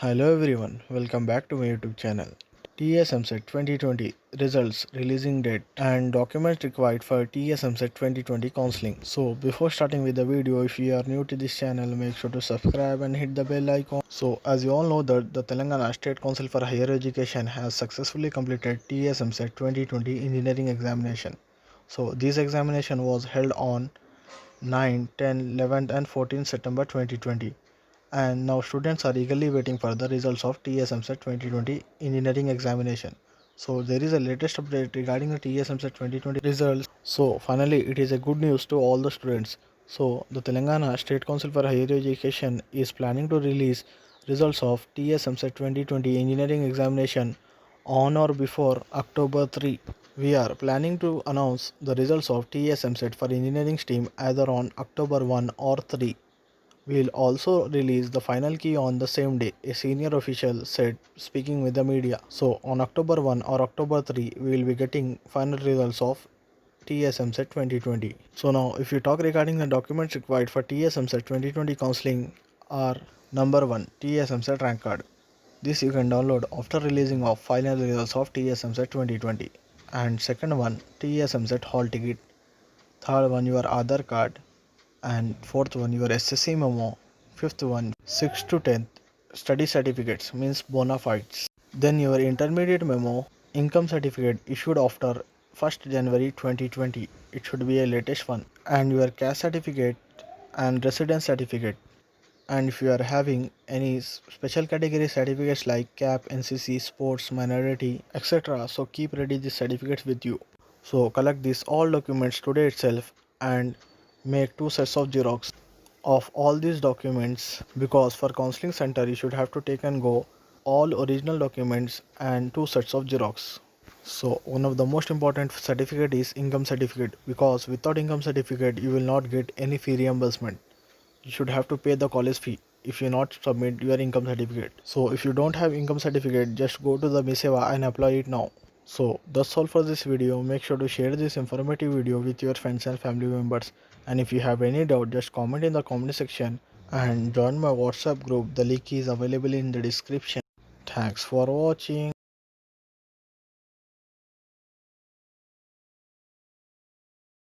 Hello everyone, welcome back to my YouTube channel. TSMCet 2020 results, releasing date and documents required for TSMCet 2020 counseling. So before starting with the video, if you are new to this channel, make sure to subscribe and hit the bell icon. So as you all know that the Telangana State Council for Higher Education has successfully completed TSMCet 2020 engineering examination. So this examination was held on 9, 10, 11th and 14th September 2020, and now students are eagerly waiting for the results of TSMCet 2020 engineering examination. So there is a latest update regarding the TSMCet 2020 results. So finally it is a good news to all the students. So the Telangana State Council for Higher Education is planning to release results of TSMCet 2020 engineering examination on or before October 3. We are planning to announce the results of TSMCet for engineering stream either on October 1 or 3. We'll also release the final key on the same day, a senior official said, speaking with the media. So on October 1 or October 3, we will be getting final results of TSMCet 2020. So now if you talk regarding the documents required for TSMCet 2020 counseling are: number 1, TSMCet rank card. This you can download after releasing of final results of TSMCet 2020. And second one, TSMCet hall ticket. Third one, your Aadhaar card. And fourth one, your SSC memo. Fifth one, 6th to 10th study certificates, means bona fides. Then your intermediate memo, income certificate issued after 1st January 2020. It should be a latest one. And your caste certificate and residence certificate. And if you are having any special category certificates like CAP, NCC, sports, minority, etc., so keep ready these certificates with you. So collect these all documents today itself and make 2 sets of xerox of all these documents, because for counseling center you should have to take and go all original documents and 2 sets of xerox. So one of the most important certificate is income certificate, because without income certificate you will not get any fee reimbursement. You should have to pay the college fee if you not submit your income certificate. So if you don't have income certificate, just go to the Miseva and apply it now. So that's all for this video. Make sure to share this informative video with your friends and family members, and if you have any doubt, just comment in the comment section and join my WhatsApp group. The link is available in the description. Thanks for watching.